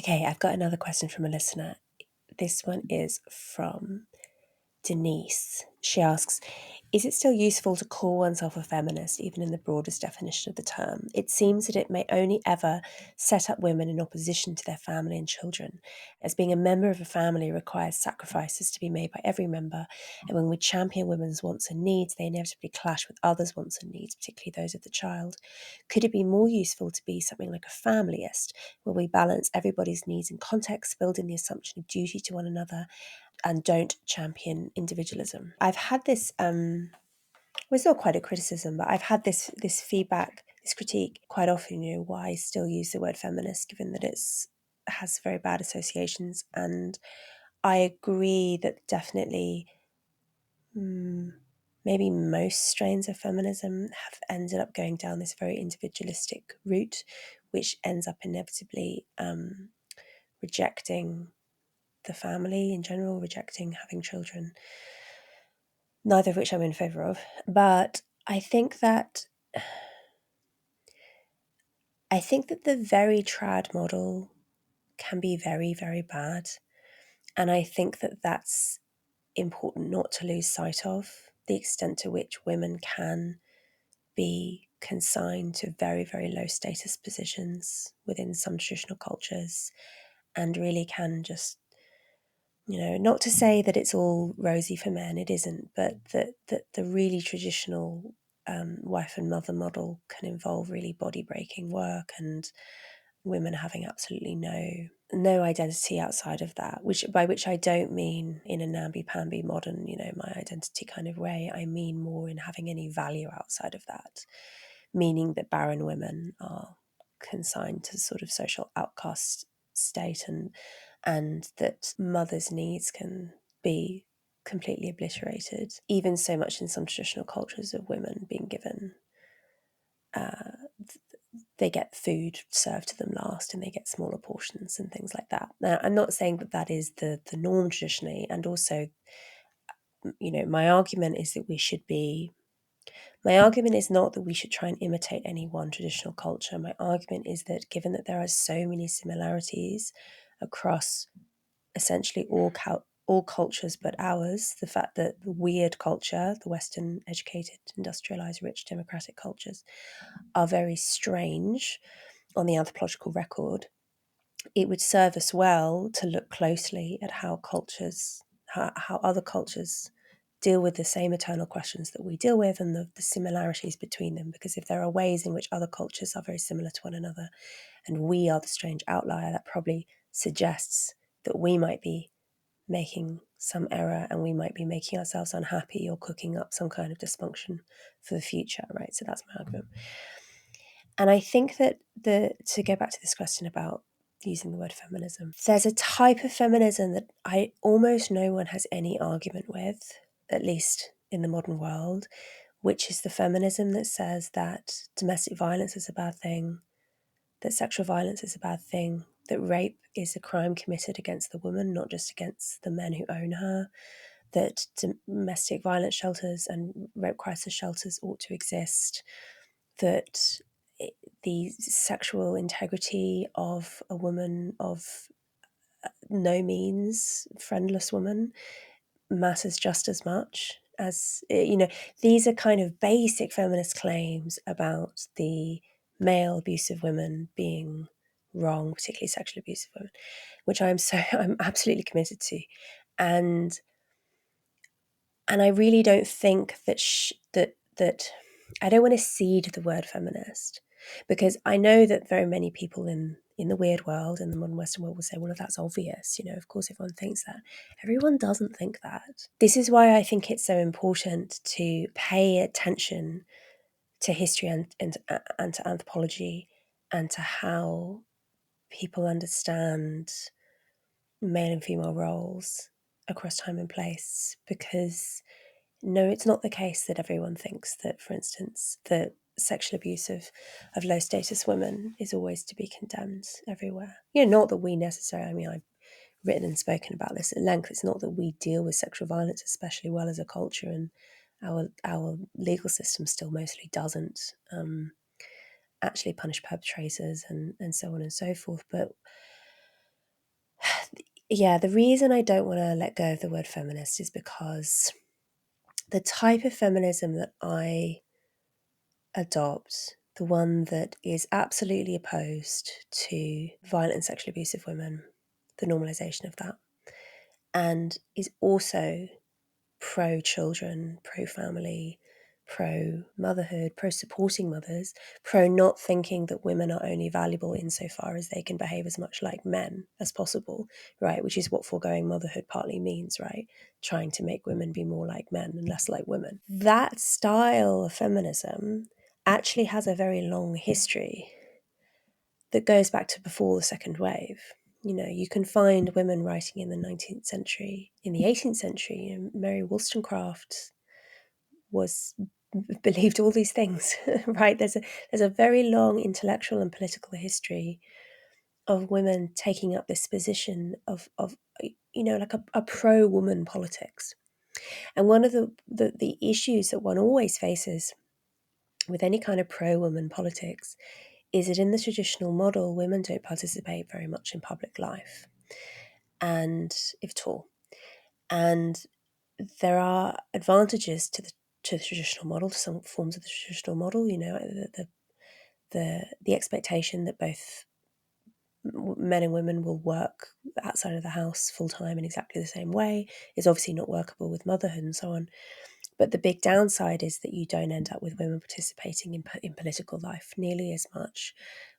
Okay, I've got another question from a listener. This one is from Denise. She asks, is it still useful to call oneself a feminist, even in the broadest definition of the term? It seems that it may only ever set up women in opposition to their family and children, as being a member of a family requires sacrifices to be made by every member, and when we champion women's wants and needs, they inevitably clash with others' wants and needs, particularly those of the child. Could it be more useful to be something like a familyist, where we balance everybody's needs and context, building the assumption of duty to one another, and don't champion individualism? I've had this, well, it's not quite a criticism, but I've had this feedback, this critique quite often, why I still use the word feminist, given that has very bad associations. And I agree that definitely maybe most strains of feminism have ended up going down this very individualistic route, which ends up inevitably rejecting the family in general, rejecting having children, neither of which I'm in favour of. But I think that the very trad model can be very, very bad. And I think that that's important not to lose sight of, the extent to which women can be consigned to very, very low status positions within some traditional cultures, and really can just, not to say that it's all rosy for men, it isn't, but that the really traditional wife and mother model can involve really body breaking work, and women having absolutely no identity outside of that, by which I don't mean in a namby-pamby modern, my identity kind of way. I mean more in having any value outside of that, meaning that barren women are consigned to sort of social outcast state, and that mothers' needs can be completely obliterated, even so much in some traditional cultures of women being given they get food served to them last, and they get smaller portions and things like that. Now, I'm not saying that is the norm traditionally, and also, my argument is not that we should try and imitate any one traditional culture. My argument is that given that there are so many similarities across essentially all cultures but ours, the fact that the weird culture, the Western educated, industrialized, rich, democratic cultures, are very strange on the anthropological record, it would serve us well to look closely at how other cultures deal with the same eternal questions that we deal with, and the similarities between them. Because if there are ways in which other cultures are very similar to one another, and we are the strange outlier, that probably suggests that we might be making some error, and we might be making ourselves unhappy or cooking up some kind of dysfunction for the future, right? So that's my argument. And I think that to go back to this question about using the word feminism, there's a type of feminism that almost no one has any argument with, at least in the modern world, which is the feminism that says that domestic violence is a bad thing, that sexual violence is a bad thing, that rape is a crime committed against the woman, not just against the men who own her, that domestic violence shelters and rape crisis shelters ought to exist, that the sexual integrity of a woman, of no means friendless woman, matters just as much as, these are kind of basic feminist claims about the male abuse of women being wrong, particularly sexual abuse of women, which I'm absolutely committed to. And I really don't think that I don't want to cede the word feminist, because I know that very many people in the weird world, in the modern Western world, will say, well, if that's obvious, of course everyone thinks that. Everyone doesn't think that. This is why I think it's so important to pay attention to history and to anthropology, and to how people understand male and female roles across time and place, because no, it's not the case that everyone thinks that, for instance, that sexual abuse of low status women is always to be condemned everywhere. Not that we necessarily, I've written and spoken about this at length. It's not that we deal with sexual violence especially well as a culture, and our legal system still mostly doesn't actually punish perpetrators and so on and so forth. But yeah, the reason I don't want to let go of the word feminist is because the type of feminism that I adopt, the one that is absolutely opposed to violent and sexually abusive women, the normalization of that, and is also pro children, pro family, pro motherhood, pro supporting mothers, pro not thinking that women are only valuable insofar as they can behave as much like men as possible, right? Which is what foregoing motherhood partly means, right? Trying to make women be more like men and less like women. That style of feminism actually has a very long history that goes back to before the second wave. You know, you can find women writing in the 19th century, in the 18th century. You know, Mary Wollstonecraft believed all these things, right? There's a very long intellectual and political history of women taking up this position of you know, like a pro-woman politics. And one of the issues that one always faces with any kind of pro-woman politics is that in the traditional model, women don't participate very much in public life, and if at all. And there are advantages to the traditional model, to some forms of the traditional model. You know, the expectation that both men and women will work outside of the house full time in exactly the same way is obviously not workable with motherhood and so on. But the big downside is that you don't end up with women participating in political life nearly as much,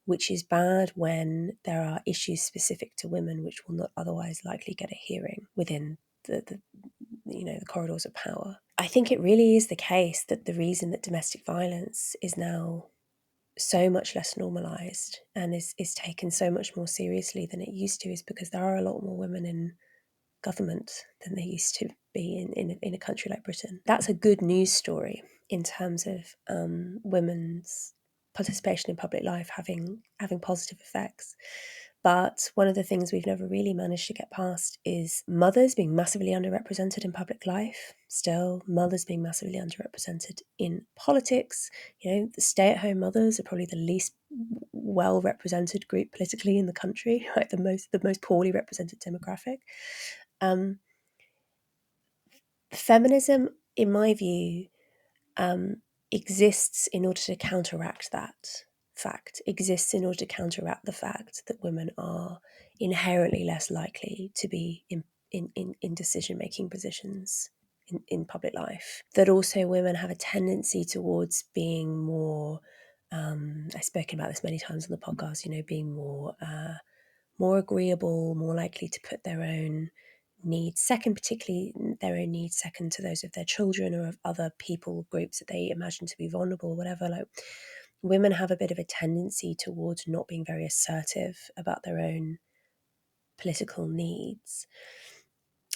which is bad when there are issues specific to women which will not otherwise likely get a hearing within the you know, the corridors of power. I think it really is the case that the reason that domestic violence is now so much less normalized and is taken so much more seriously than it used to is because there are a lot more women in government than there used to be in a country like Britain. That's a good news story in terms of women's participation in public life having positive effects. But one of the things we've never really managed to get past is mothers being massively underrepresented in public life. Still, mothers being massively underrepresented in politics. You know, the stay-at-home mothers are probably the least well represented group politically in the country, right? The most poorly represented demographic. Feminism, in my view, exists in order to counteract that fact, exists in order to counteract the fact that women are inherently less likely to be in decision-making positions in public life. That also women have a tendency towards being more, I've spoken about this many times on the podcast, you know, being more agreeable, more likely to put their own needs second, particularly their own needs second to those of their children or of other people groups that they imagine to be vulnerable, whatever. Like, women have a bit of a tendency towards not being very assertive about their own political needs.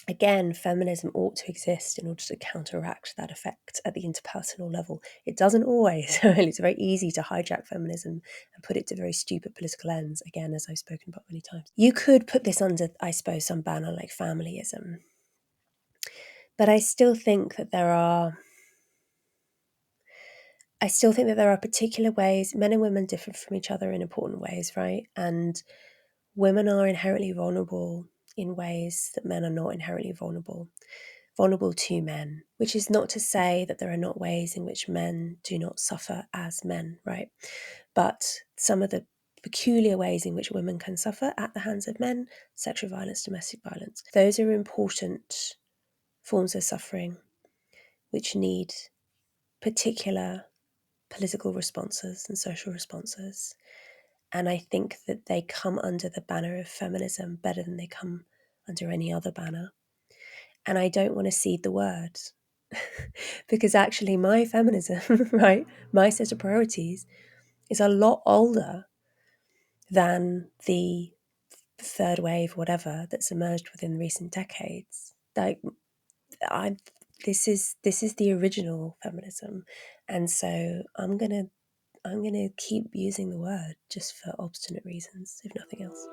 Again, feminism ought to exist in order to counteract that effect at the interpersonal level. It doesn't always. It's very easy to hijack feminism and put it to very stupid political ends, again, as I've spoken about many times. You could put this under, I suppose, some banner like familyism. But I still think that there are particular ways, men and women differ from each other in important ways, right? And women are inherently vulnerable in ways that men are not inherently vulnerable to men, which is not to say that there are not ways in which men do not suffer as men, right? But some of the peculiar ways in which women can suffer at the hands of men, sexual violence, domestic violence, those are important forms of suffering which need particular political responses and social responses. And I think that they come under the banner of feminism better than they come under any other banner. And I don't want to cede the word because actually my feminism, right, my set of priorities is a lot older than the third wave, whatever, that's emerged within recent decades. Like, this is the original feminism, and so I'm gonna keep using the word just for obstinate reasons, if nothing else.